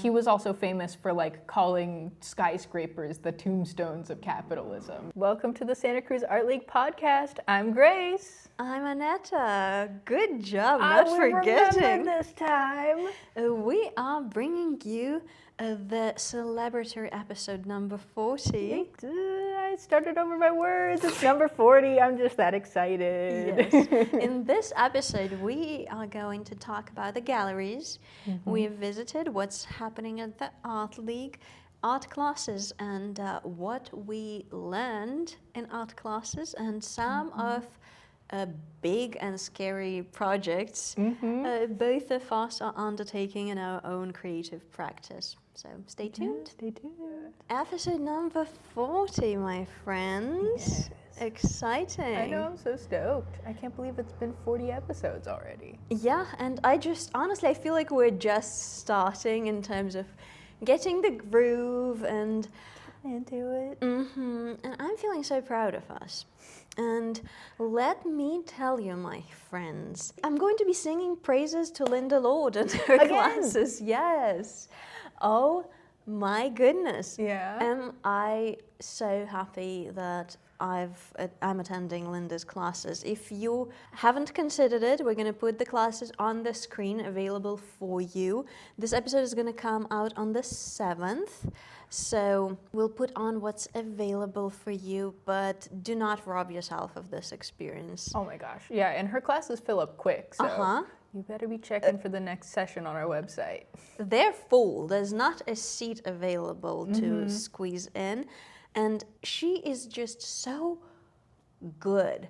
He was also famous for like calling skyscrapers the tombstones of capitalism. Welcome to the Santa Cruz Art League podcast. I'm Grace. I'm Anetta. Good job not forgetting. I remember this time. We are bringing you the celebratory episode number 40. I started over my words. It's number 40. I'm just that excited. Yes. In this episode, we are going to talk about the galleries. We have visited what's happening at the Art League, art classes, and what we learned in art classes, and some of big and scary projects both of us are undertaking in our own creative practice. So stay tuned. Stay tuned. Episode number 40, my friends. Yes. Exciting. I know, I'm so stoked. I can't believe it's been 40 episodes already. Yeah, and honestly, I feel like we're just starting in terms of getting the groove and Into it. and I'm feeling so proud of us. And let me tell you, my friends, I'm going to be singing praises to Linda Lord and her classes. Yes. Oh my goodness. Yeah. Am I so happy that I'm attending Linda's classes. If you haven't considered it, we're going to put the classes on the screen available for you. This episode is going to come out on the 7th. So we'll put on what's available for you, but do not rob yourself of this experience. Oh my gosh. Yeah, and her classes fill up quick, so you better be checking for the next session on our website. They're full. There's not a seat available to squeeze in. And she is just so good.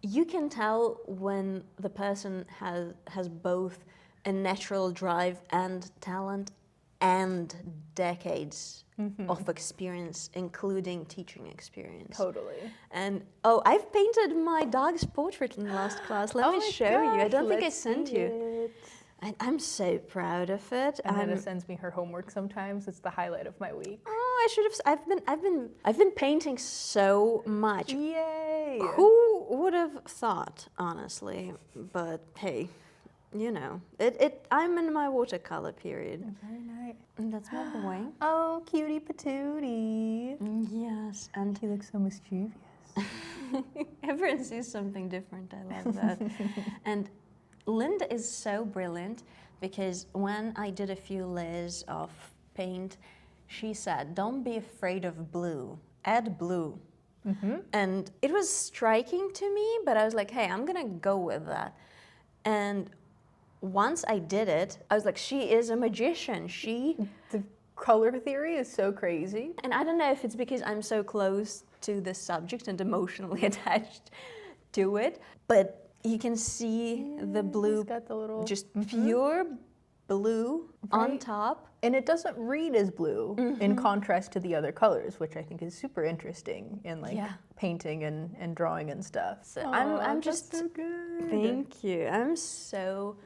You can tell when the person has both a natural drive and talent and decades of experience, including teaching experience. Totally. And I've painted my dog's portrait in the last class. Let me show you. I don't think I sent you. I'm so proud of it. Anetta sends me her homework sometimes. It's the highlight of my week. Oh, I should have. I've been painting so much. Yay! Who would have thought, honestly? But hey, you know, I'm in my watercolor period. Very nice. And that's my boy. Oh, cutie patootie. Yes, and He looks so mischievous. everyone sees something different. I love that. And Linda is so brilliant because when I did a few layers of paint, she said, "Don't be afraid of blue. Add blue." And it was striking to me, but I was like, hey, I'm gonna go with that. And once I did it, I was like, she is a magician. The color theory is so crazy. And I don't know if it's because I'm so close to the subject and emotionally attached to it, but you can see the blue, Got the little just pure blue on top. And it doesn't read as blue in contrast to the other colors, which I think is super interesting in like painting and drawing and stuff. So I'm just so good. Thank you. I'm so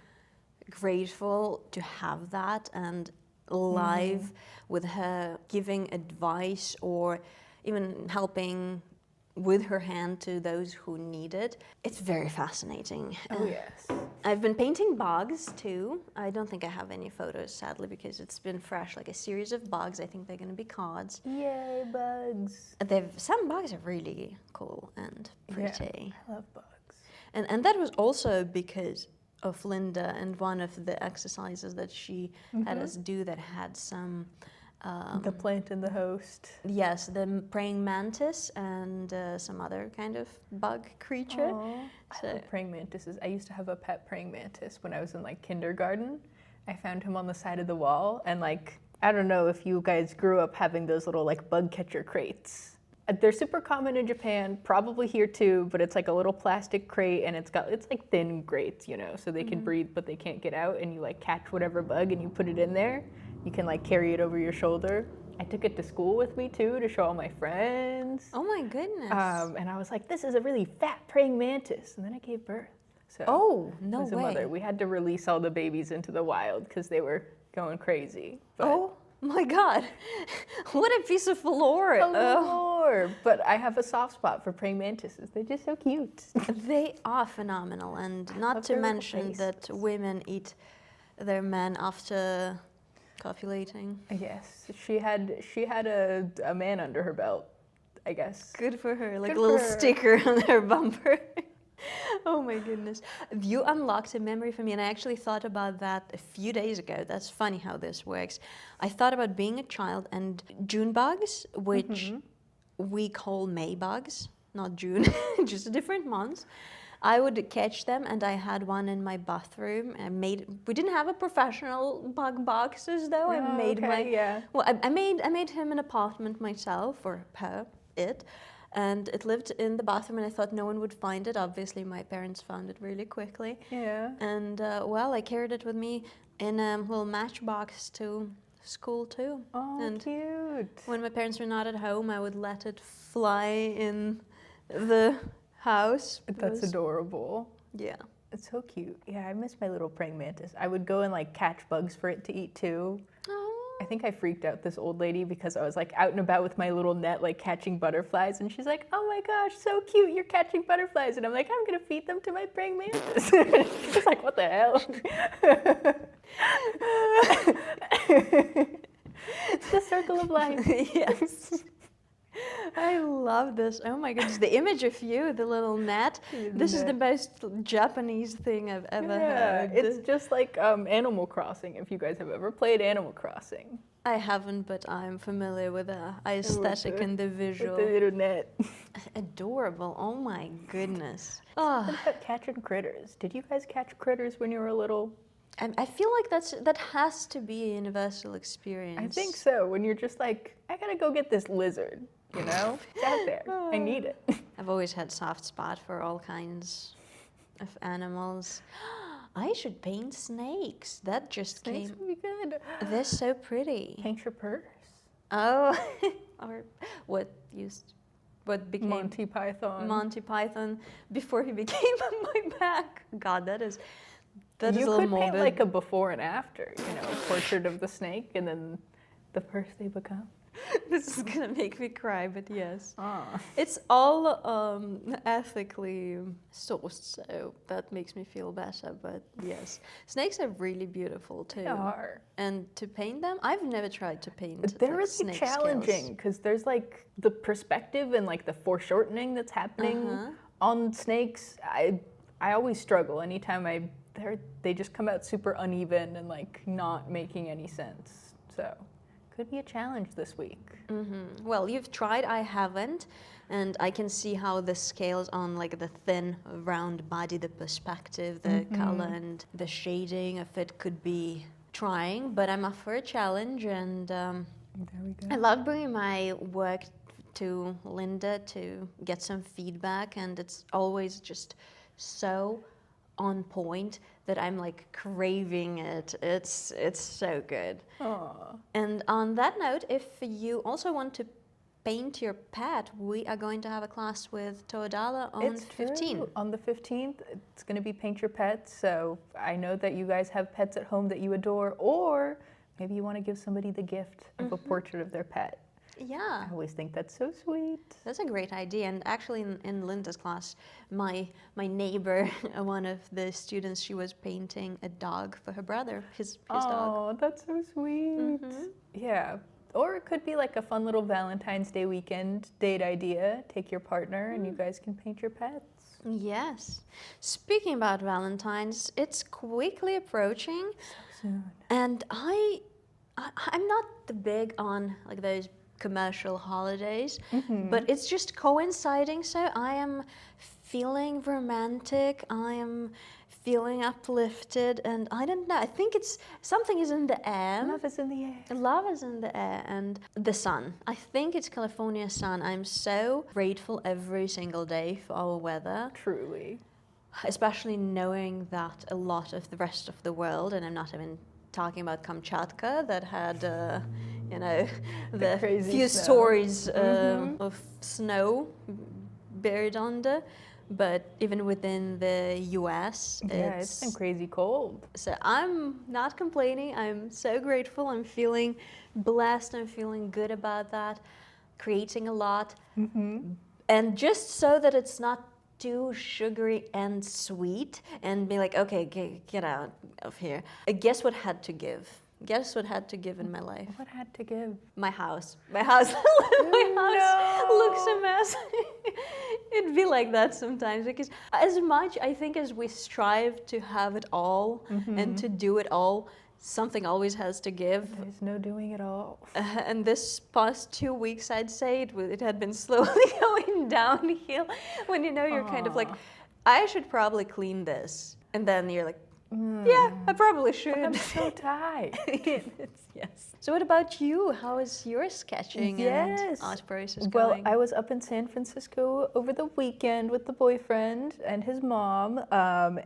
grateful to have that, and live with her giving advice or even helping with her hand to those who need it. It's very fascinating. Oh yes. I've been painting bugs too. I don't think I have any photos, sadly, because it's been fresh, like a series of bugs. I think they're going to be cards. Yay, bugs. Some bugs are really cool and pretty. Yeah, I love bugs. And that was also because of Linda and one of the exercises that she had us do that had some... the plant and the host. Yes, the praying mantis and some other kind of bug creature. I love praying mantises. I used to have a pet praying mantis when I was in like kindergarten. I found him on the side of the wall, and like, I don't know if you guys grew up having those little like bug catcher crates. They're super common in Japan, probably here too, but it's like a little plastic crate, and it's like thin grates, you know, so they can breathe but they can't get out, and you like catch whatever bug and you put it in there. You can like carry it over your shoulder. I took it to school with me too to show all my friends. Oh my goodness. And I was like, this is a really fat praying mantis. And then I gave birth. So no as a way. Mother, we had to release all the babies into the wild because they were going crazy. But oh my God. What a piece of lore. lore. But I have a soft spot for praying mantises. They're just so cute. They are phenomenal. And not to mention that women eat their men after copulating. Yes, she had a man under her belt, I guess. Good for her, like Good a little for her. sticker on her bumper. Oh my goodness. You unlocked a memory for me, and I actually thought about that a few days ago. That's funny how this works. I thought about being a child and June bugs, which we call May bugs, not June, just different months. I would catch them, and I had one in my bathroom. We didn't have a professional bug boxes though. I Oh, made okay, yeah. Well, I made him an apartment myself, or her, it. And it lived in the bathroom, and I thought no one would find it. Obviously, my parents found it really quickly. Yeah. And, well, I carried it with me in a little matchbox to school, too. Oh, and cute. when my parents were not at home, I would let it fly in the house. That's adorable. Yeah. It's so cute. Yeah, I miss my little praying mantis. I would go and like catch bugs for it to eat too. Oh. I think I freaked out this old lady because I was like out and about with my little net, like catching butterflies, and she's like, "Oh my gosh, so cute! You're catching butterflies," and I'm like, "I'm gonna feed them to my praying mantis." She's like, "What the hell?" It's the circle of life. Yes. I love this. Oh my goodness, the image of you, the little net. This is the most Japanese thing I've ever heard. It's just like Animal Crossing, if you guys have ever played Animal Crossing. I haven't, but I'm familiar with the aesthetic and the visual. With the little net. Adorable. Oh my goodness. Oh, What about catching critters? Did you guys catch critters when you were little? I feel like that has to be a universal experience. I think so. When you're just like, I gotta go get this lizard, you know? It's out there. I need it. I've always had soft spot for all kinds of animals. I should paint snakes. That just Snakes came. would be good. They're so pretty. Paint your purse. Oh, or what became Monty Python. Monty Python before he became on my back. God, that is a You little could paint morbid. like a before and after, you know, portrait of the snake and then the purse they become. This is gonna make me cry, but yes. Ah. It's all ethically sourced, so that makes me feel better, but yes. Snakes are really beautiful too. They are. And to paint them, I've never tried to paint They're like, really snake challenging because there's like the perspective and like the foreshortening that's happening on snakes. I always struggle anytime they just come out super uneven and like not making any sense. So could be a challenge this week. Mm-hmm. Well, you've tried, I haven't, and I can see how the scales on like the thin, round body, the perspective, the color, and the shading of it could be trying. But I'm up for a challenge, and There we go. I love bringing my work to Linda to get some feedback, and it's always just so on point that I'm like craving it. It's so good. Aw. And on that note, if you also want to paint your pet, we are going to have a class with Toadala on It's 15. true. On the 15th, it's going to be Paint Your Pet. So I know that you guys have pets at home that you adore, or maybe you want to give somebody the gift of a portrait of their pet. Yeah, I always think that's so sweet. that's a great idea. And actually, in Linda's class, my neighbor, one of the students, she was painting a dog for her brother, his dog. Oh, that's so sweet. Yeah. Or it could be like a fun little Valentine's Day weekend date idea. Take your partner and you guys can paint your pets. Yes. Speaking about Valentine's, it's quickly approaching, Soon. and I'm not the big on like those commercial holidays, but it's just coinciding. So I am feeling romantic. I am feeling uplifted, and I don't know. I think it's something is in the air. Love is in the air. Love is in the air, and the sun. I think it's California sun. I'm so grateful every single day for our weather, Truly. especially knowing that a lot of the rest of the world, and I'm not even talking about Kamchatka that had, you know, the crazy few snow. stories of snow buried under. But even within the US, Yeah, it's been crazy cold. so I'm not complaining. I'm so grateful. I'm feeling blessed. I'm feeling good about that. Creating a lot. And just so that it's not too sugary and sweet and be like, okay, get out of here. Guess what had to give? Guess what had to give in my life? What had to give? My house. My house looks a mess. It'd be like that sometimes because as much I think as we strive to have it all and to do it all, something always has to give. There's no doing it all. And this past 2 weeks, I'd say it had been slowly going downhill. When you're kind of like, I should probably clean this, and then you're like, yeah, I probably should. I'm so tired. Yes. So what about you? How is your sketching and art process going? Well, I was up in San Francisco over the weekend with the boyfriend and his mom,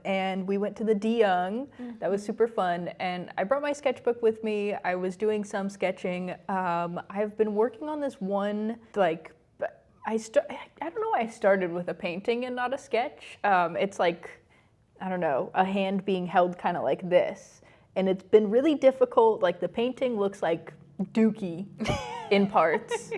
and we went to the De Young. That was super fun, and I brought my sketchbook with me. I was doing some sketching. I've been working on this one, like, I don't know why I started with a painting and not a sketch. It's like, I don't know, a hand being held kind of like this. And it's been really difficult. Like the painting looks like dookie in parts.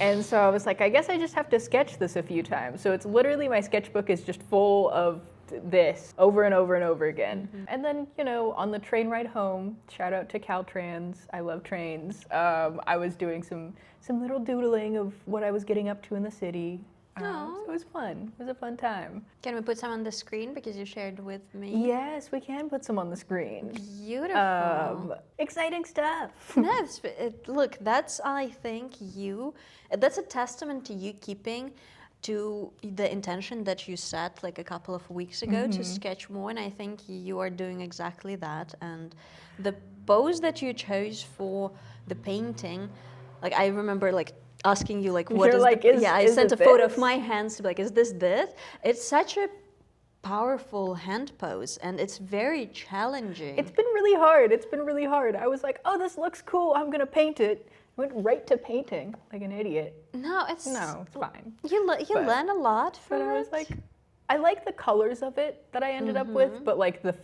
And so I was like, I guess I just have to sketch this a few times. So it's literally, my sketchbook is just full of this over and over and over again. And then, on the train ride home, shout out to Caltrans, I love trains. I was doing some little doodling of what I was getting up to in the city. So it was fun. It was a fun time. Can we put some on the screen because you shared with me? Yes, we can put some on the screen. Beautiful. Exciting stuff. No, look, that's, I think, that's a testament to you keeping to the intention that you set like a couple of weeks ago to sketch more, and I think you are doing exactly that. And the pose that you chose for the painting, like I remember like asking you like what You're is like, I sent a photo this? of my hands to be like, is this? It's such a powerful hand pose and it's very challenging. It's been really hard. I was like, oh, this looks cool, I'm gonna paint it. I went right to painting like an idiot. No, it's fine. You learn a lot from it. But I was like, I like the colors of it that I ended up with, but like the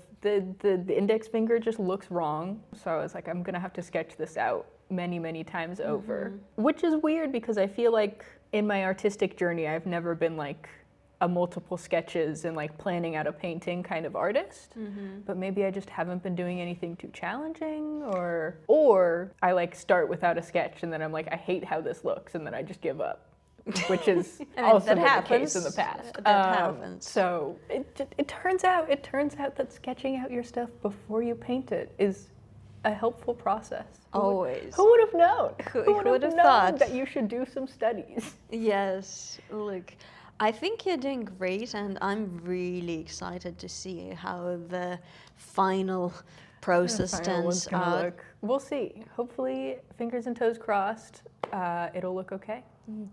index finger just looks wrong. So I was like, I'm gonna have to sketch this out many times over, which is weird because I feel like in my artistic journey I've never been like a multiple sketches and like planning out a painting kind of artist, but maybe I just haven't been doing anything too challenging, or I like start without a sketch and then I'm like, I hate how this looks, and then I just give up, which is also been the case in the past. That happens. So it turns out that sketching out your stuff before you paint it is a helpful process. Always. Who would have known? Who would have known thought that you should do some studies? Yes, look, I think you're doing great, and I'm really excited to see how the final process turns out. Look. We'll see. Hopefully, fingers and toes crossed, it'll look okay.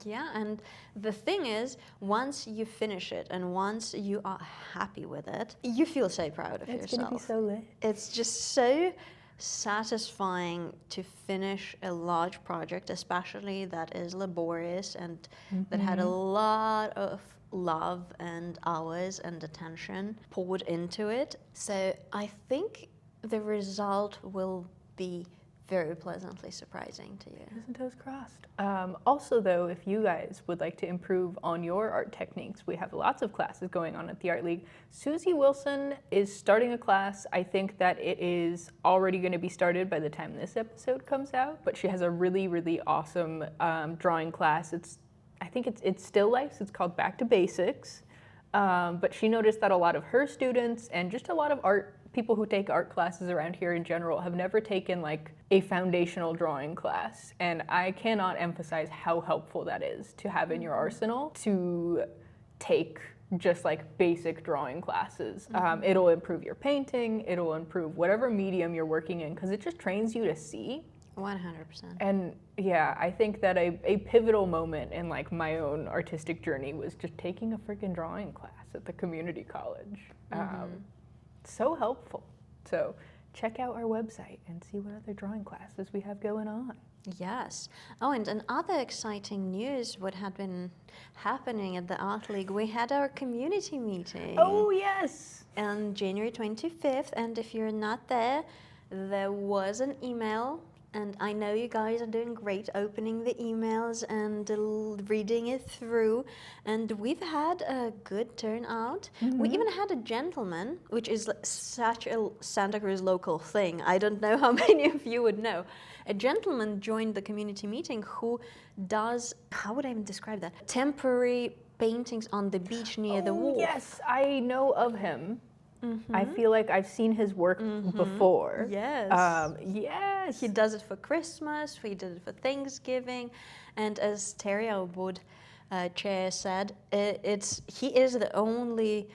Yeah, and the thing is, once you finish it and once you are happy with it, you feel so proud of yourself. It's gonna be so lit. It's just so satisfying to finish a large project, especially that is laborious and that had a lot of love and hours and attention poured into it. So I think the result will be very pleasantly surprising to you. Fingers and toes crossed. Also though, if you guys would like to improve on your art techniques, we have lots of classes going on at the Art League. Susie Wilson is starting a class. I think that it is already going to be started by the time this episode comes out, but she has a really awesome drawing class. I think it's still lifes. It's called Back to Basics. But she noticed that a lot of her students and just a lot of people who take art classes around here in general have never taken like a foundational drawing class. And I cannot emphasize how helpful that is to have in your arsenal, to take just like basic drawing classes. It'll improve your painting, it'll improve whatever medium you're working in, because it just trains you to see. 100%. And yeah, I think that a pivotal moment in like my own artistic journey was just taking a freaking drawing class at the community college. So helpful. So check out our website and see what other drawing classes we have going on. Yes. Oh, and another exciting news, what had been happening at the Art League, we had our community meeting. Oh, yes. On January 25th, and if you're not there, there was an email And I know you guys are doing great opening the emails and reading it through. And we've had a good turnout. We even had a gentleman, which is such a Santa Cruz local thing. I don't know how many of you would know. A gentleman joined the community meeting who does, how would I even describe that? Temporary paintings on the beach near the wharf. Yes, I know of him. I feel like I've seen his work before. Yes. Yes. He does it for Christmas, he did it for Thanksgiving, and as Terry, our board chair, said, he is the only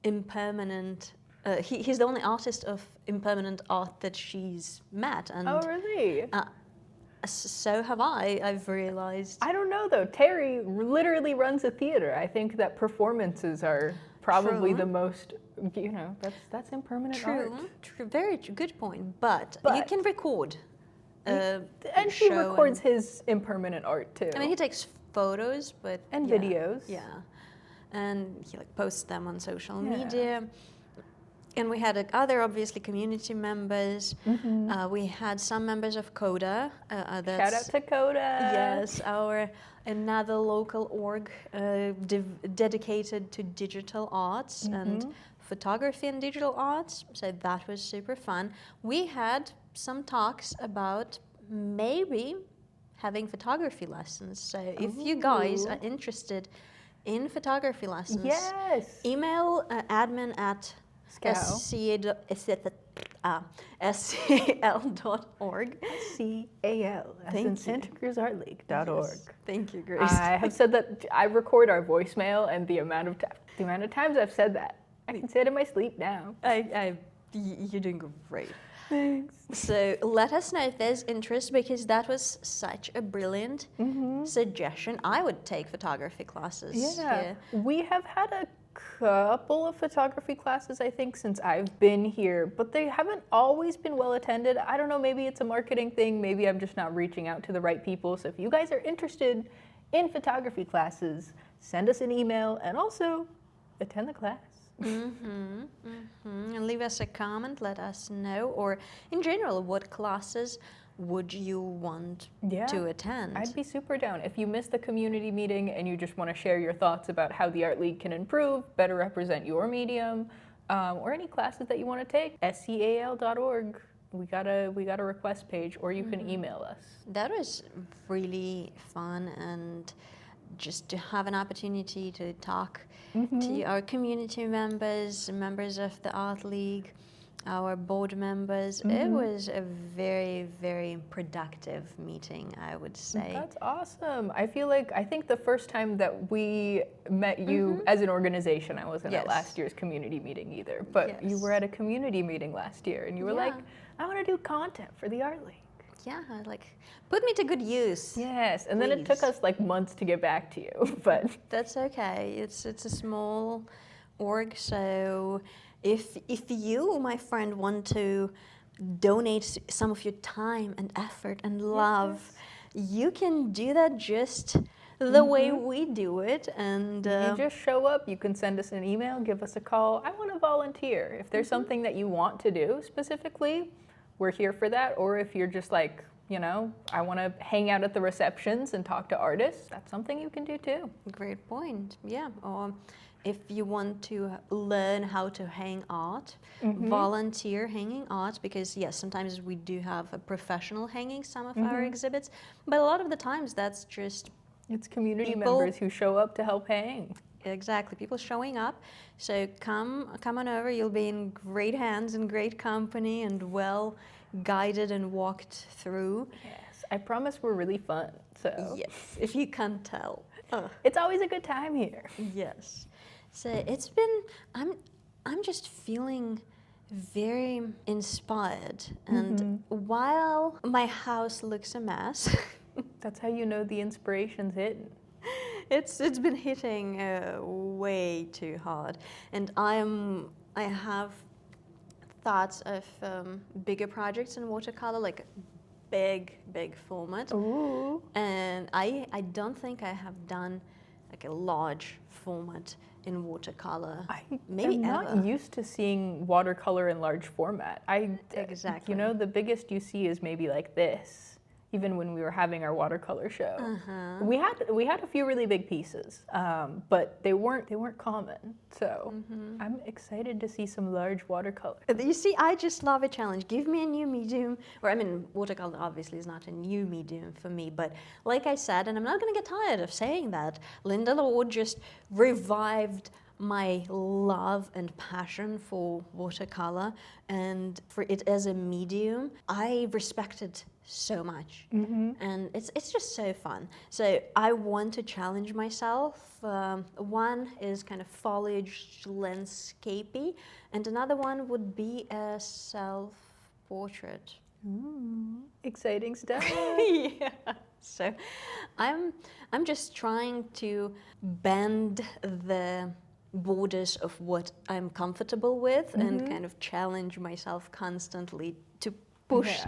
impermanent, he's the only artist of impermanent art that she's met. And, oh, really? So have I've realized. I don't know, though. Terry literally runs a theater. I think that performances are probably the most, that's impermanent art. True, very good point. But you can record. And he records his impermanent art too. I mean, he takes photos, and videos. Yeah, and he posts them on social media. And we had other, obviously, community members. We had some members of CODA. Shout out to CODA. Yes, another local org dedicated to digital arts and photography and digital arts. So that was super fun. We had some talks about maybe having photography lessons. So if you guys are interested in photography lessons, email admin at sccal.org. SCAL, as in Santa Cruz Art League.org. Yes. Thank you, Grace. I have said that I record our voicemail, and the amount of times I've said that, I can say it in my sleep now. You're doing great. Thanks. So let us know if there's interest, because that was such a brilliant suggestion. I would take photography classes. Yeah. We have had a couple of photography classes, I think, since I've been here, but they haven't always been well attended. I don't know, maybe it's a marketing thing, maybe I'm just not reaching out to the right people. So if you guys are interested in photography classes, send us an email and also attend the class. And leave us a comment, let us know, or in general, what classes would you want to attend? I'd be super down. If you missed the community meeting and you just want to share your thoughts about how the Art League can improve, better represent your medium, or any classes that you want to take, scal.org. We got a request page, or you can email us. That was really fun, and just to have an opportunity to talk to our community members of the Art League, our board members. It was a very, very productive meeting, I would say. That's awesome. I think the first time that we met you as an organization, I wasn't at last year's community meeting either, but you were at a community meeting last year, and you were like, I want to do content for the Art League. Yeah, put me to good use. Yes, and then it took us months to get back to you, but that's okay. It's a small org, so if you, my friend, want to donate some of your time and effort and love, you can do that just the way we do it. And you just show up. You can send us an email, give us a call. I want to volunteer. If there's something that you want to do specifically, we're here for that. Or if you're just I want to hang out at the receptions and talk to artists, that's something you can do too. Great point. Yeah. Or if you want to learn how to hang art, volunteer hanging art, because yes, sometimes we do have a professional hanging some of our exhibits, but a lot of the times that's just it's community members who show up to help hang. Exactly, people showing up. So come on over. You'll be in great hands and great company, and well guided and walked through. Yes, I promise we're really fun. So yes, if you can't tell, it's always a good time here. Yes. So it's been. I'm just feeling very inspired, and while my house looks a mess, that's how you know the inspiration's hidden. It's been hitting way too hard, and I have thoughts of bigger projects in watercolor, like big format. Ooh. And I don't think I have done like a large format in watercolor. Maybe I'm not used to seeing watercolor in large format. Exactly. You know, the biggest you see is maybe like this. Even when we were having our watercolor show, we had a few really big pieces, but they weren't common. So I'm excited to see some large watercolor. You see, I just love a challenge. Give me a new medium, or I mean, watercolor obviously is not a new medium for me, but like I said, and I'm not going to get tired of saying that, Linda Lord just revived my love and passion for watercolor and for it as a medium. I respect it so much, and it's just so fun. So I want to challenge myself. One is kind of foliage landscapey, and another one would be a self-portrait. Exciting stuff. Yeah. So I'm just trying to bend the borders of what I'm comfortable with and kind of challenge myself constantly to push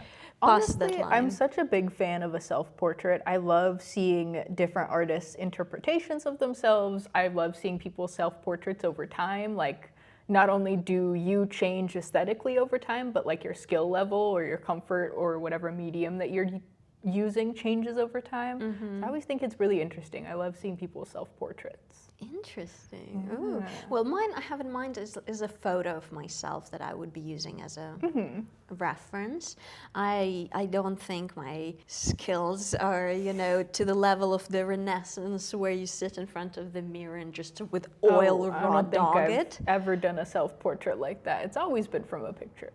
past that line. I'm such a big fan of a self-portrait. I love seeing different artists' interpretations of themselves. I love seeing people's self-portraits over time. Like, not only do you change aesthetically over time, but like your skill level or your comfort or whatever medium that you're using changes over time. So I always think it's really interesting. I love seeing people's self-portraits. Interesting. Ooh. Well, mine I have in mind is a photo of myself that I would be using as a reference. I don't think my skills are, you know, to the level of the Renaissance where you sit in front of the mirror and just with oil raw dog it. I've ever done a self-portrait like that. It's always been from a picture.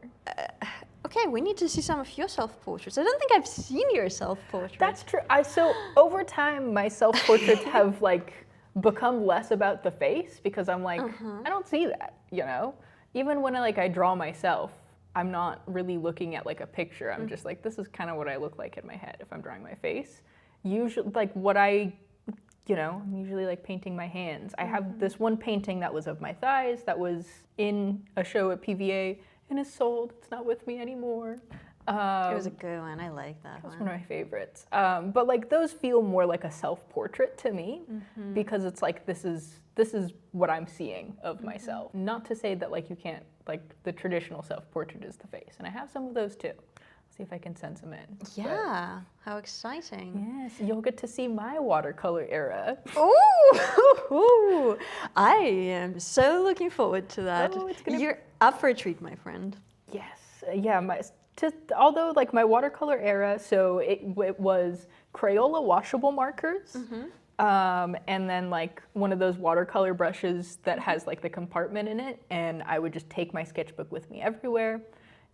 Okay, we need to see some of your self-portraits. I don't think I've seen your self-portrait. That's true. So over time, my self-portraits have like become less about the face because I'm like, I don't see that, you know? Even when I draw myself, I'm not really looking at like a picture. I'm just like, this is kind of what I look like in my head if I'm drawing my face. Usually, like I'm usually like painting my hands. I have this one painting that was of my thighs that was in a show at PVA and is sold. It's not with me anymore. It was a good one. I like that one. That's one of my favorites. But like those feel more like a self-portrait to me because it's like this is what I'm seeing of myself. Not to say that like you can't, like the traditional self-portrait is the face, and I have some of those too. See if I can send some in. Yeah, how exciting. Yes, you'll get to see my watercolor era. Ooh, I am so looking forward to that. You're up for a treat, my friend. Yes, yeah, although like my watercolor era, so it was Crayola washable markers, and then like one of those watercolor brushes that has like the compartment in it, and I would just take my sketchbook with me everywhere.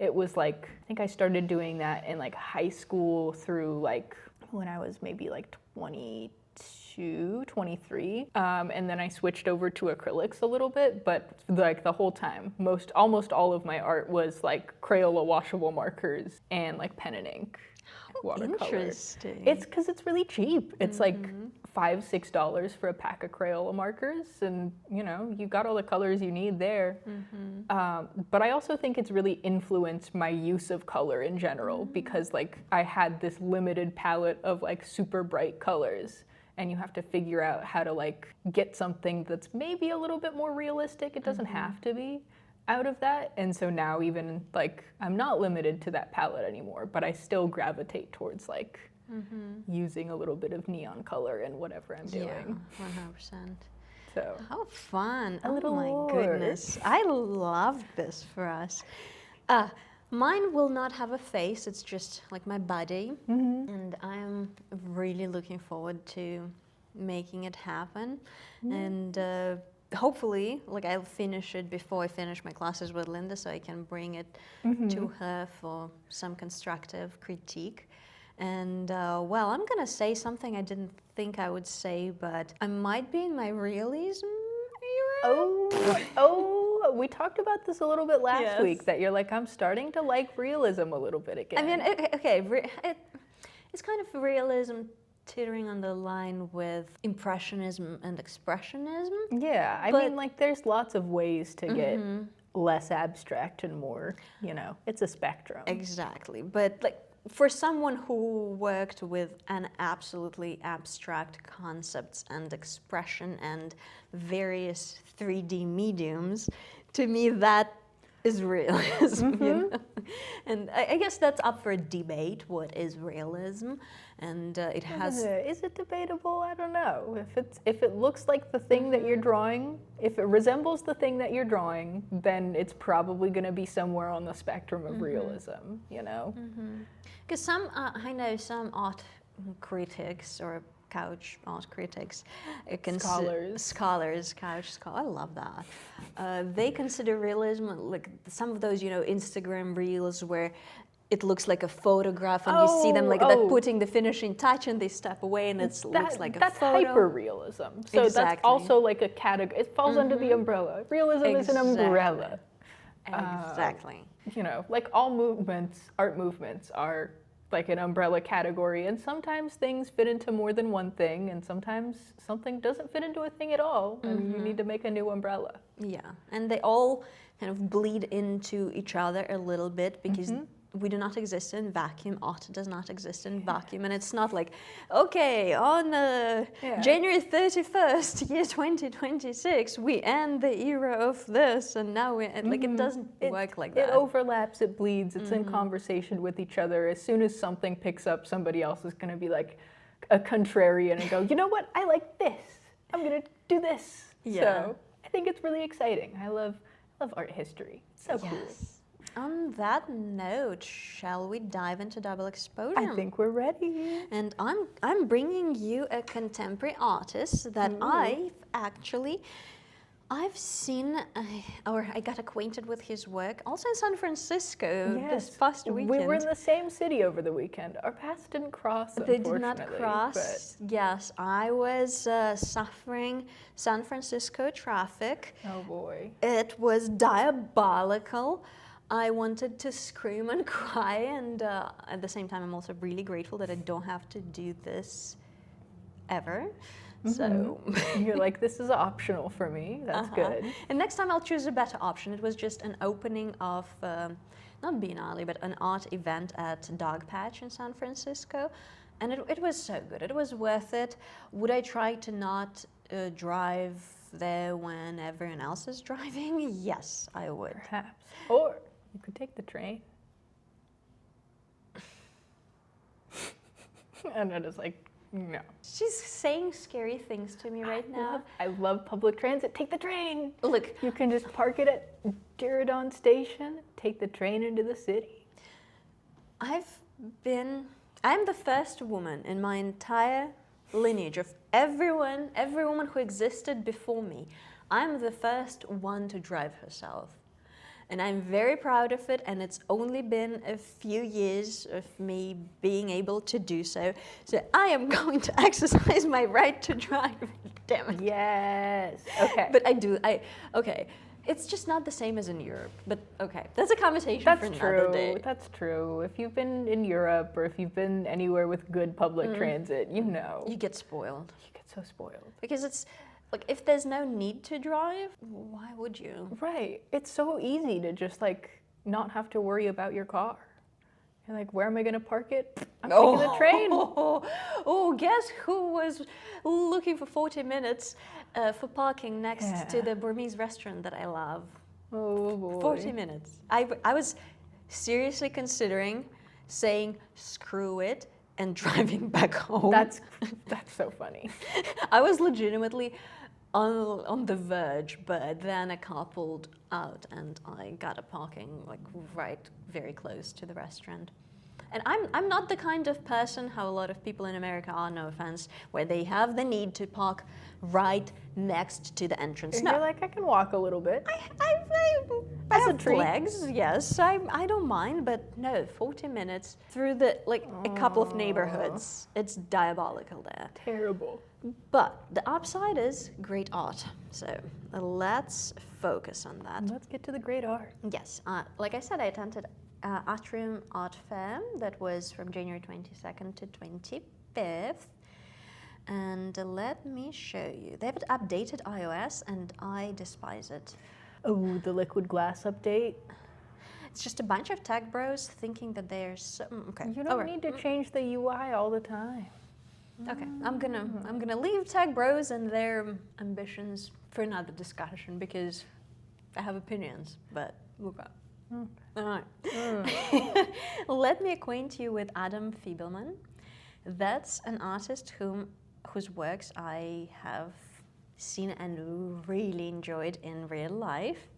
It was like, I think I started doing that in like high school through like when I was maybe like 22, 23, and then I switched over to acrylics a little bit, but like the whole time, almost all of my art was like Crayola washable markers and like pen and ink watercolor. Interesting. It's because it's really cheap. It's like $5-6 for a pack of Crayola markers, and you got all the colors you need there. But I also think it's really influenced my use of color in general because like I had this limited palette of like super bright colors, and you have to figure out how to like get something that's maybe a little bit more realistic. It doesn't have to be out of that. And so now even like I'm not limited to that palette anymore, but I still gravitate towards like using a little bit of neon color in whatever I'm doing. Yeah, 100%. So how fun. A little my more. Goodness. I love this for us. Mine will not have a face, it's just like my body. And I'm really looking forward to making it happen. And hopefully, like I'll finish it before I finish my classes with Linda, so I can bring it to her for some constructive critique. And well, I'm gonna say something I didn't think I would say, but I might be in my realism era. Oh, we talked about this a little bit last week, that you're like, I'm starting to like realism a little bit again. I mean, it's kind of realism teetering on the line with impressionism and expressionism. Yeah, I mean, like there's lots of ways to get less abstract and more, it's a spectrum. Exactly, but like for someone who worked with an absolutely abstract concepts and expression and various 3D mediums, to me that is realism. You know? And I guess that's up for debate. What is realism? And it has. Is it debatable? I don't know. If it looks like the thing that you're drawing, if it resembles the thing that you're drawing, then it's probably going to be somewhere on the spectrum of realism. You know. Because I know some art critics or couch art critics, scholars, couch scholars. I love that. They consider realism like some of those, Instagram reels where it looks like a photograph, and you see them like that putting the finishing touch, and they step away, and it looks like a that's photo. That's hyper-realism. So that's also like a category. It falls under the umbrella. Realism is an umbrella. Exactly. Like all movements, art movements are like an umbrella category, and sometimes things fit into more than one thing, and sometimes something doesn't fit into a thing at all, and you need to make a new umbrella. Yeah, and they all kind of bleed into each other a little bit because we do not exist in vacuum. Art does not exist in vacuum, and it's not like, okay, on January 31st, year 2026, we end the era of this, and now we like it doesn't work like that. It overlaps, it bleeds, it's in conversation with each other. As soon as something picks up, somebody else is going to be like a contrarian and go, you know what? I like this. I'm going to do this. Yeah. So I think it's really exciting. I love art history. It's so cool. On that note, shall we dive into double exposure? I think we're ready. And I'm bringing you a contemporary artist that I've seen, or I got acquainted with his work also in San Francisco this past weekend. We were in the same city over the weekend. Our paths didn't cross, They did not cross. Yes, I was suffering San Francisco traffic. Oh boy. It was diabolical. I wanted to scream and cry, and at the same time, I'm also really grateful that I don't have to do this ever. So you're like, this is optional for me. That's good. And next time I'll choose a better option. It was just an opening of, not Biennale, but an art event at Dogpatch in San Francisco. And it was so good. It was worth it. Would I try to not drive there when everyone else is driving? Yes, I would. Perhaps. Or you could take the train. And it is like, no. She's saying scary things to me right now. I love public transit. Take the train. Look, you can just park it at Diridon Station, take the train into the city. I'm the first woman in my entire lineage of every woman who existed before me. I'm the first one to drive herself. And I'm very proud of it, and it's only been a few years of me being able to do so. So I am going to exercise my right to drive. Damn it. Yes. Okay. But okay. It's just not the same as in Europe. But okay, that's a conversation for another day. That's true. If you've been in Europe or if you've been anywhere with good public transit, you know. You get spoiled. You get so spoiled. Because it's like, if there's no need to drive, why would you? Right. It's so easy to just like not have to worry about your car. You're like, where am I going to park it? I'm taking the train. Oh, guess who was looking for 40 minutes for parking next to the Burmese restaurant that I love? Oh boy. 40 minutes. I was seriously considering saying screw it and driving back home. That's so funny. I was legitimately on the verge, but then a car pulled out and I got a parking like right very close to the restaurant. And I'm not the kind of person how a lot of people in America are, no offense, where they have the need to park right next to the entrance. You're like, I can walk a little bit. I have legs, yes, I don't mind, but no, 40 minutes through a couple of neighborhoods. It's diabolical there. Terrible. But the upside is great art. So let's focus on that. Let's get to the great art. Yes, like I said, I attended Atrium Art Fair that was from January 22nd to 25th. And let me show you. They have updated iOS, and I despise it. Oh, the liquid glass update? It's just a bunch of tech bros thinking that they're so okay. You don't need to change the UI all the time. Okay, I'm gonna leave tech bros and their ambitions for another discussion because I have opinions, but move on. All right. Let me acquaint you with Adam Fiebelman. That's an artist whose works I have seen and really enjoyed in real life.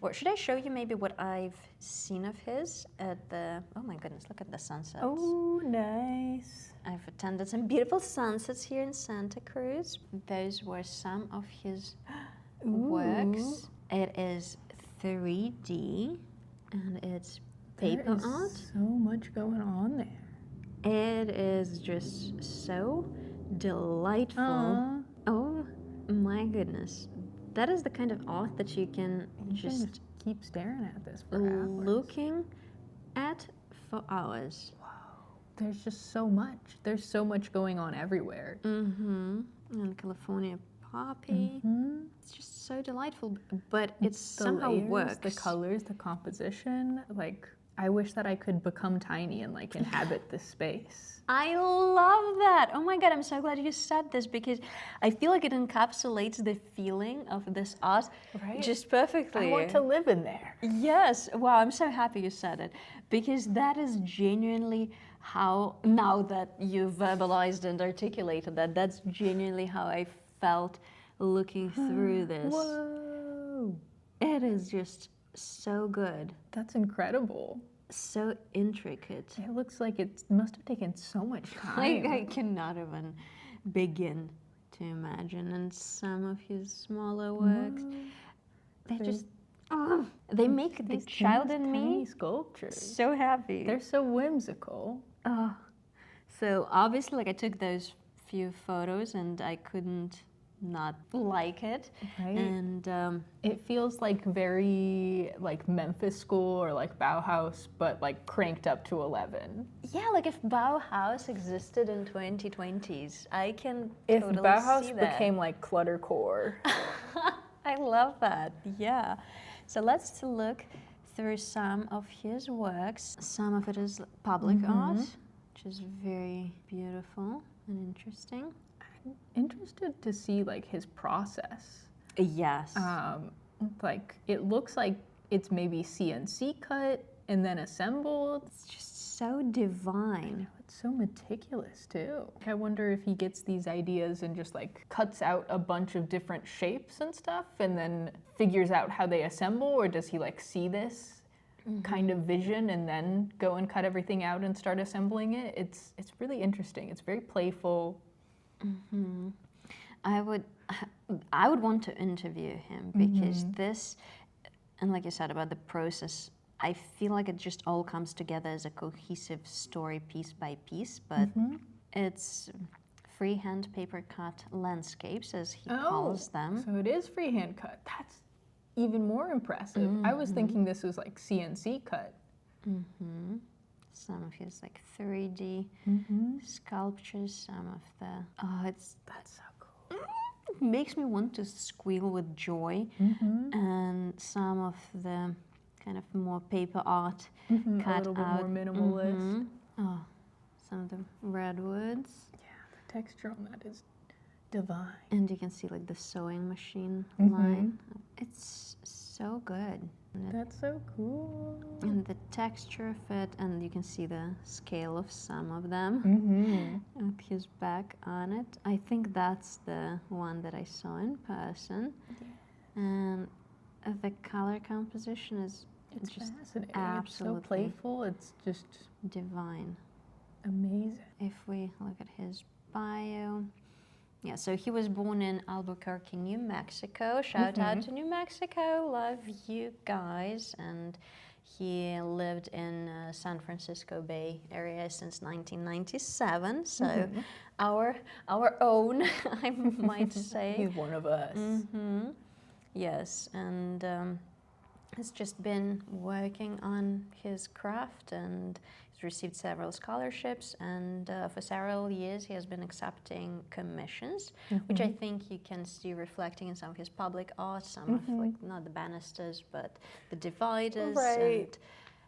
Or should I show you maybe what I've seen of his at the... Oh my goodness, look at the sunsets. Oh, nice. I've attended some beautiful sunsets here in Santa Cruz. Those were some of his works. It is 3D and it's paper art. So much going on there. It is just so delightful. Oh my goodness. That is the kind of art that you can just keep staring at this for hours. Looking at for hours. Wow. There's just so much. There's so much going on everywhere. And California poppy. It's just so delightful, but it somehow works. The colors, the composition. Like, I wish that I could become tiny and like inhabit this space. I love that. Oh my God, I'm so glad you said this because I feel like it encapsulates the feeling of this art just perfectly. I want to live in there. Yes. Wow, I'm so happy you said it because that is genuinely how, now that you've verbalized and articulated that, that's genuinely how I felt looking through this. Whoa. It is just so good. That's incredible. So intricate. It looks like it must have taken so much time. I cannot even begin to imagine. And some of his smaller works, they just, they make the child in me sculptures so happy. They're so whimsical. So obviously, like I took those few photos and I couldn't not like it. And it feels like very like Memphis School or like Bauhaus, but like cranked up to 11. Yeah, like if Bauhaus existed in 2020s, I can if totally Bauhaus see that. Became like cluttercore. I love that. Yeah. So let's look through some of his works. Some of it is public art, which is very beautiful and interesting. Interested to see like his process. Yes. Like it looks like it's maybe CNC cut and then assembled. It's just so divine. It's so meticulous too. I wonder if he gets these ideas and just like cuts out a bunch of different shapes and stuff and then figures out how they assemble, or does he like see this kind of vision and then go and cut everything out and start assembling it? It's really interesting. It's very playful. I would want to interview him because this, and like you said about the process, I feel like it just all comes together as a cohesive story piece by piece, but it's freehand paper cut landscapes, as he calls them. So it is freehand cut. That's even more impressive. I was thinking this was like CNC cut. Some of his like 3D sculptures, some of the that's so cool. It makes me want to squeal with joy. And some of the kind of more paper art cut a little out. bit more minimalist. Oh, some of the redwoods. Yeah, the texture on that is divine. And you can see like the sewing machine line. It's so good. That's so cool. And the texture of it, and you can see the scale of some of them with his back on it. I think that's the one that I saw in person. And the color composition is just fascinating. absolutely It's so playful. It's just divine. Amazing. If we look at his bio. Yeah, so he was born in Albuquerque, New Mexico. Shout out to New Mexico, love you guys. And he lived in San Francisco Bay Area since 1997. So our own, I might say. He's one of us. Yes, and has just been working on his craft, and he's received several scholarships, and for several years he has been accepting commissions, which I think you can see reflecting in some of his public art, some of like not the banisters but the dividers, and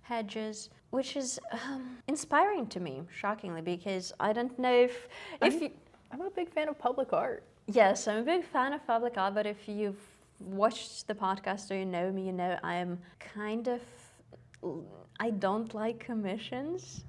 hedges, which is inspiring to me, shockingly, because I don't know if you... I'm a big fan of public art. Yes, I'm a big fan of public art, but if you've watched the podcast or you know me, you know I'm kind of... I don't like commissions.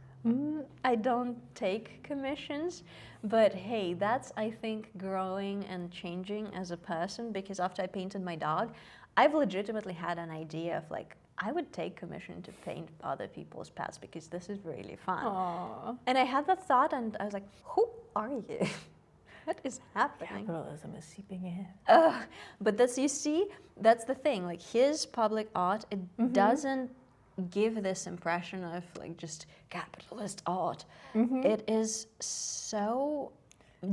I don't take commissions, but hey, that's, I think, growing and changing as a person, because after I painted my dog, I've legitimately had an idea of like, I would take commission to paint other people's pets because this is really fun. Aww. And I had that thought and I was like, who are you? What is happening? Capitalism is seeping in. But that's, you see, that's the thing, like his public art, it doesn't give this impression of like just capitalist art. It is so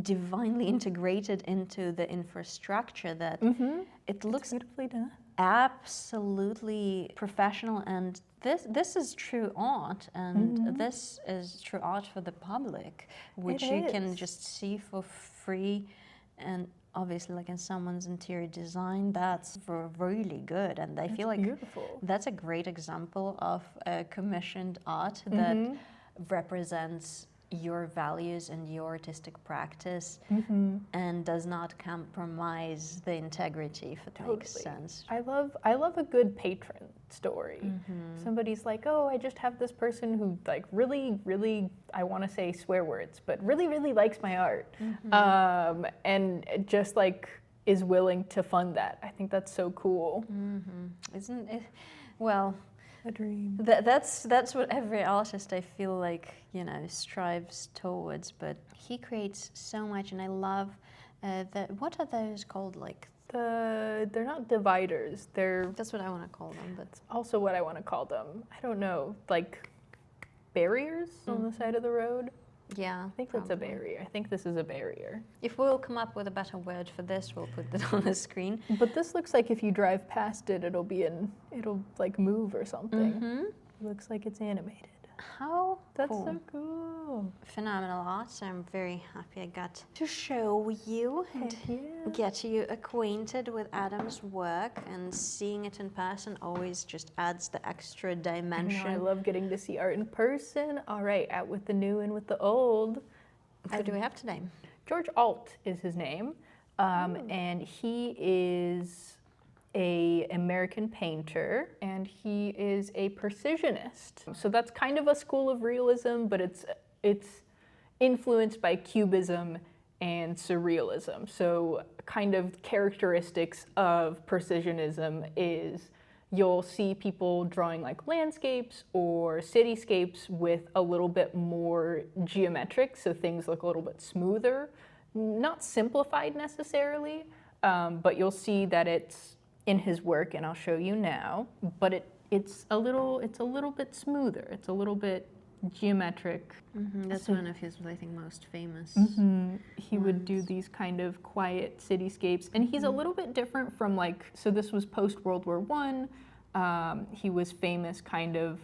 divinely integrated into the infrastructure that it looks beautifully done. Absolutely professional, and this is true art, and this is true art for the public, which you can just see for free. And obviously, like in someone's interior design, that's really good, and I feel like beautiful. That's a great example of a commissioned art that represents your values and your artistic practice and does not compromise the integrity, if it makes sense. I love a good patron story. Somebody's like, oh, I just have this person who like really, I want to say swear words, but really likes my art, and just like is willing to fund that. I think that's so cool. Isn't it? Well, a dream. That's what every artist, I feel like, you know, strives towards. But he creates so much, and I love what are those called? Like they're not dividers. That's what I want to call them. But it's also what I want to call them. I don't know, like barriers on the side of the road. Yeah, I think that's a barrier. I think this is a barrier. If we'll come up with a better word for this, we'll put it on the screen. But this looks like if you drive past it, it'll like move or something. It looks like it's animated. How That's cool. so cool. Phenomenal art. So I'm very happy I got to show you and get you acquainted with Adam's work, and seeing it in person always just adds the extra dimension. I love getting to see art in person. All right, out with the new and with the old. Who do we have today? George Alt is his name, and he is an American painter, and he is a precisionist. So that's kind of a school of realism, but it's influenced by Cubism and Surrealism. So kind of characteristics of precisionism is you'll see people drawing like landscapes or cityscapes with a little bit more geometric, so things look a little bit smoother, not simplified necessarily, but you'll see that it's in his work, and I'll show you now, but it's a little bit smoother. It's a little bit geometric. That's one of his, I think, most famous. He would do these kind of quiet cityscapes, and he's a little bit different from like, so this was post World War I. He was famous kind of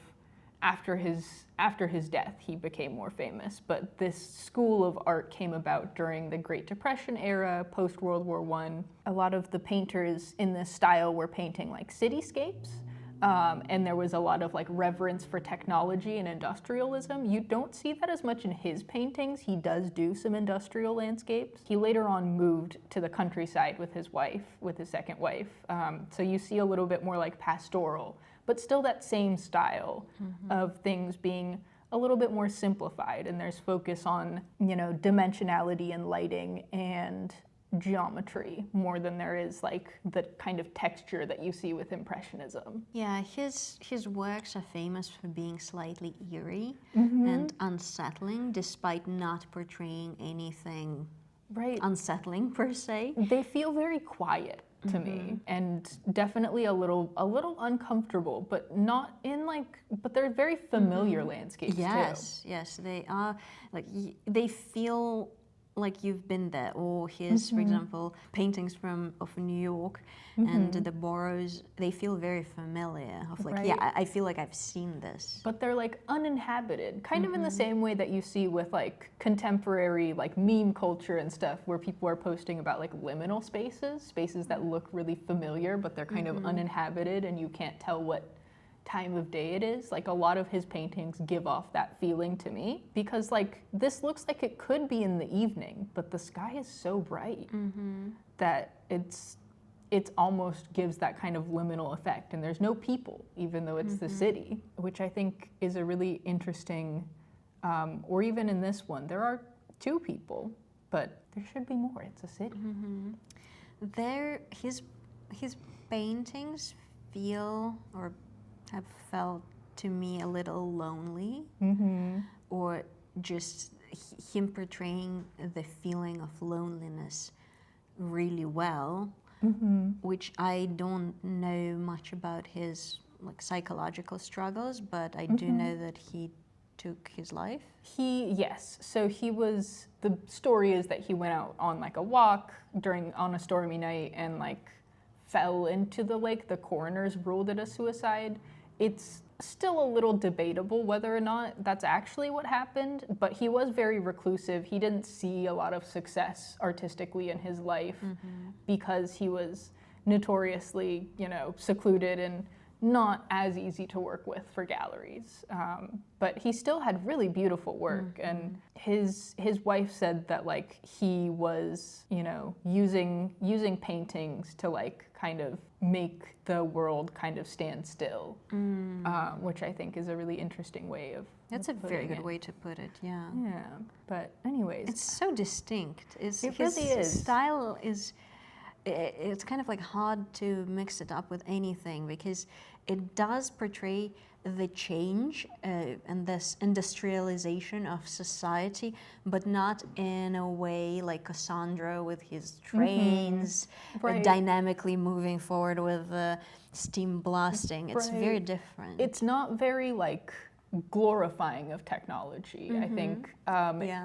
after his death. He became more famous, but this school of art came about during the Great Depression era, post World War I. A lot of the painters in this style were painting like cityscapes. And there was a lot of like reverence for technology and industrialism. You don't see that as much in his paintings. He does do some industrial landscapes. He later on moved to the countryside with his wife, with his second wife. So you see a little bit more like pastoral, but still that same style of things being a little bit more simplified. And there's focus on, you know, dimensionality and lighting and geometry more than there is like the kind of texture that you see with Impressionism. Yeah, his works are famous for being slightly eerie and unsettling, despite not portraying anything unsettling per se. They feel very quiet to me, and definitely a little uncomfortable, but not in like, but they're very familiar landscapes too. Yes, they are. Like they feel like you've been there. Or his, for example, paintings of New York and the boroughs, they feel very familiar. Of like, yeah, I feel like I've seen this. But they're like uninhabited, kind of in the same way that you see with like contemporary like meme culture and stuff, where people are posting about like liminal spaces that look really familiar, but they're kind of uninhabited, and you can't tell what time of day it is. Like a lot of his paintings give off that feeling to me because like this looks like it could be in the evening, but the sky is so bright that it almost gives that kind of liminal effect, and there's no people even though it's the city, which I think is a really interesting, or even in this one there are 2 people, but there should be more. It's a city. His paintings feel or have felt to me a little lonely, or just him portraying the feeling of loneliness really well, which I don't know much about his like psychological struggles, but I do know that he took his life. Yes. So the story is that he went out on like a walk on a stormy night and like fell into the lake. The coroners ruled it a suicide. It's still a little debatable whether or not that's actually what happened, but he was very reclusive. He didn't see a lot of success artistically in his life because he was notoriously, secluded and not as easy to work with for galleries. But he still had really beautiful work, and his wife said that like he was, using paintings to like kind of make the world kind of stand still, which I think is a really interesting way of. That's a very good way to put it. Yeah. Yeah. But anyways, it's so distinct. It really is. His style is. It's kind of like hard to mix it up with anything because it does portray the change and this industrialization of society, but not in a way like Cassandra with his trains dynamically moving forward with steam blasting. It's very different. It's not very like glorifying of technology. I think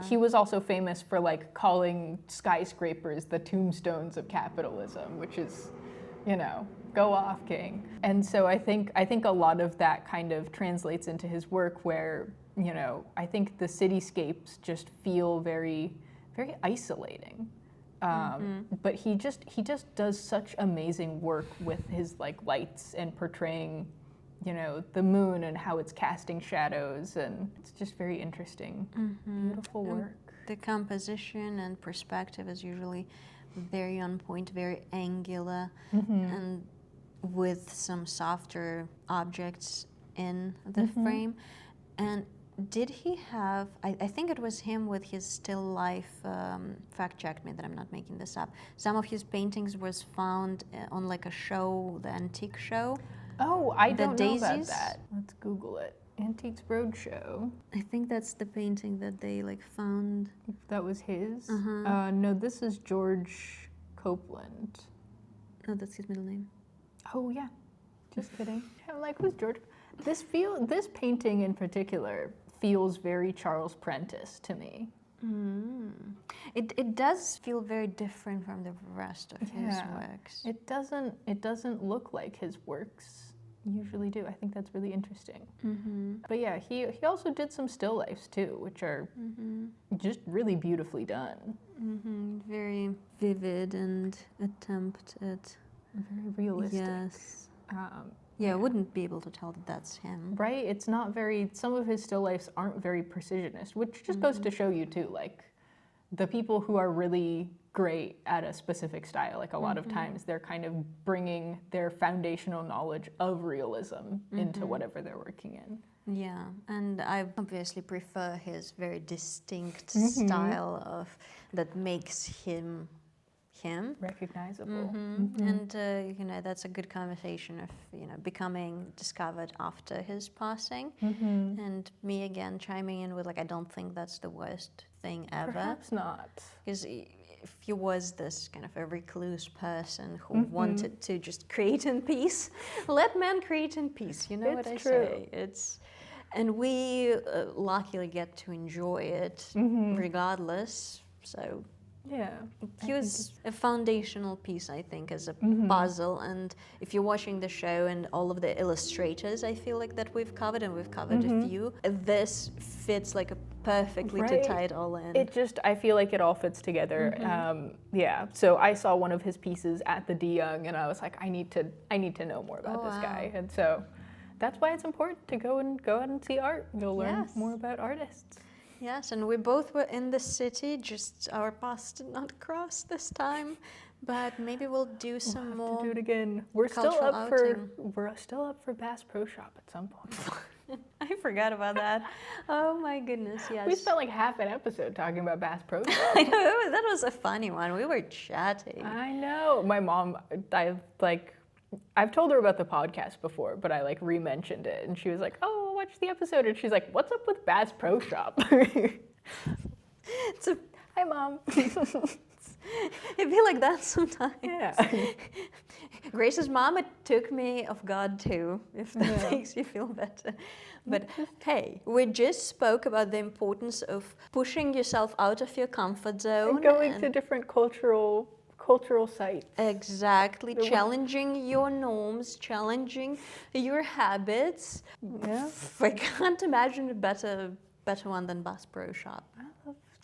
he was also famous for like calling skyscrapers the tombstones of capitalism, which is, go off, king. And so I think a lot of that kind of translates into his work where, I think the cityscapes just feel very, very isolating. But he just does such amazing work with his like lights and portraying the moon and how it's casting shadows, and it's just very interesting. Beautiful work. The composition and perspective is usually very on point, very angular, and with some softer objects in the frame. And did he have, I think it was him with his still life, fact check me that I'm not making this up, some of his paintings was found on like a show, the antique show. Oh, I don't know about that. Let's Google it. Antiques Roadshow. I think that's the painting that they like found. That was his? No, this is George Copeland. No, that's his middle name. Oh yeah, just kidding. I'm like, who's George? This painting in particular feels very Charles Prentice to me. It does feel very different from the rest of his works. It doesn't look like his works usually do. I think that's really interesting. But yeah, he also did some still lifes too, which are just really beautifully done. Very vivid and attempt at very realistic. Yes. I wouldn't be able to tell that that's him. Right? It's not very, some of his still lifes aren't very precisionist, which just goes to show you too, like the people who are really great at a specific style, like a lot of times they're kind of bringing their foundational knowledge of realism into whatever they're working in. Yeah, and I obviously prefer his very distinct style of that makes him recognizable. And that's a good conversation of becoming discovered after his passing. And me again chiming in with like, I don't think that's the worst thing ever. Perhaps not. Because if he was this kind of a recluse person who wanted to just create in peace, let man create in peace. You know what I say? And we luckily get to enjoy it regardless. So. Yeah. He was a foundational piece, I think, as a puzzle. And if you're watching the show and all of the illustrators, I feel like that we've covered, and we've covered a few, this fits like perfectly to tie it all in. I feel like it all fits together. So I saw one of his pieces at the De Young, and I was like, I need to know more about this guy. And so that's why it's important to go out and see art. You'll learn Yes. more about artists. Yes, and we both were in the city, just our paths did not cross this time. But maybe we'll do some We'll have more. to do it again. We're still cultural up for Bass Pro Shop at some point. I forgot about that. Oh my goodness, yes. We spent like half an episode talking about Bass Pro Shop. I know, that was a funny one. We were chatting. I know. My mom, I've told her about the podcast before, but I like re-mentioned it, and she was like, "Oh, watch the episode," and she's like, "What's up with Bass Pro Shop?" Hi, Mom. It'd be like that sometimes. Yeah. Grace's mom, it took me off guard too, if that makes you feel better. But hey, we just spoke about the importance of pushing yourself out of your comfort zone. And going to different cultural sites. Exactly, challenging your norms, challenging your habits. Yeah. I can't imagine a better one than Bass Pro Shop.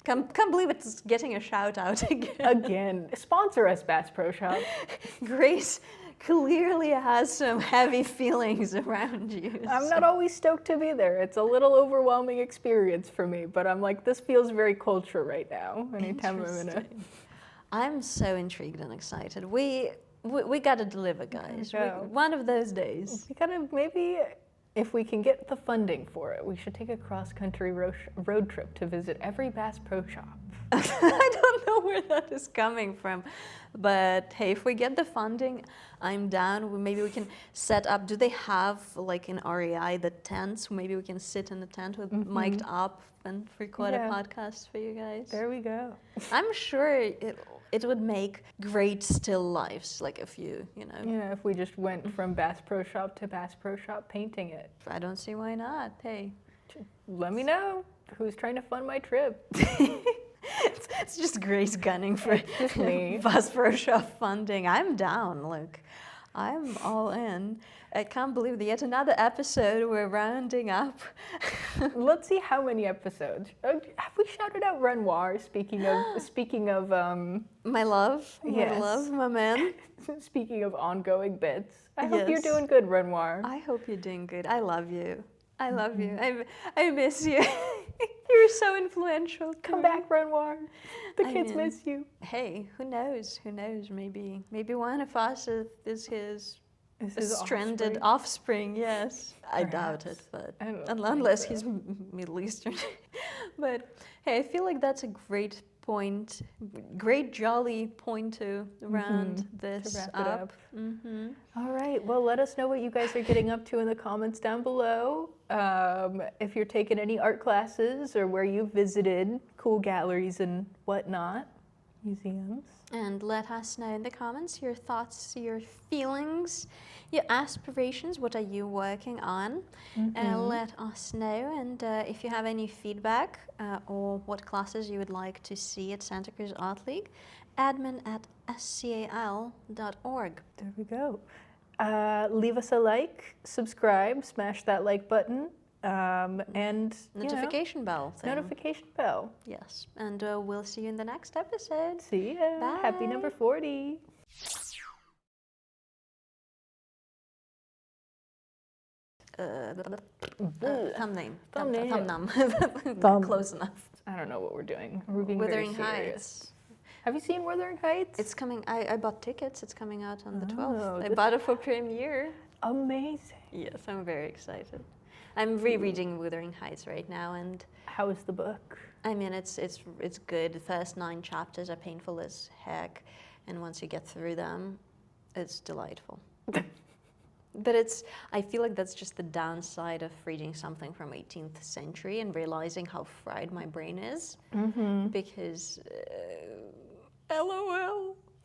Can't believe it's getting a shout out again. Again, sponsor us, Bass Pro Shop. Grace clearly has some heavy feelings around you. I'm not always stoked to be there. It's a little overwhelming experience for me, but I'm like, this feels very culture right now. Anytime I'm in a... I'm so intrigued and excited. We gotta deliver, guys. One of those days. We gotta, maybe, if we can get the funding for it, we should take a cross-country road trip to visit every Bass Pro Shop. I don't know where that is coming from, but hey, if we get the funding, I'm down. Maybe we can set up. Do they have like in REI the tents? Maybe we can sit in a tent with mic'd up and record a podcast for you guys. There we go. I'm sure it would make great still lives, like if you know. Yeah, if we just went from Bass Pro Shop to Bass Pro Shop painting it. I don't see why not. Hey, let me know who's trying to fund my trip. it's just Grace gunning for just me. Bass Pro Shop funding. I'm down. Look, I'm all in. I can't believe that yet another episode. We're rounding up. Let's see how many episodes. Have we shouted out Renoir? Speaking of my love, yes. my love, my man. Speaking of ongoing bits, I hope you're doing good, Renoir. I hope you're doing good. I love you. I love you. I miss you. You're so influential. Come back, Renoir. The kids miss you. Hey, who knows? Who knows? Maybe one of us is his stranded offspring. Yes, perhaps. I doubt it, but unless he's Middle Eastern. But hey, I feel like that's a great point, great jolly point to round this to wrap up. It up. All right, well, let us know what you guys are getting up to in the comments down below. If you're taking any art classes or where you visited cool galleries and whatnot, museums. And let us know in the comments your thoughts, your feelings, your aspirations. What are you working on? Let us know. And if you have any feedback or what classes you would like to see at Santa Cruz Art League, admin@scal.org. There we go. Leave us a like, subscribe, smash that like button, and notification bell thing. Notification bell. Yes, and we'll see you in the next episode. See ya. Bye. Happy number 40. Thumbnail. Close enough. I don't know what we're doing. We're being Wuthering very serious. Heights. Have you seen Wuthering Heights? It's coming. I bought tickets. It's coming out on the 12th. Oh, I bought it for premiere. Amazing. Yes, I'm very excited. I'm rereading Wuthering Heights right now, and how is the book? I mean, it's good. The first 9 chapters are painful as heck, and once you get through them, it's delightful. But I feel like that's just the downside of reading something from 18th century and realizing how fried my brain is. Because, LOL.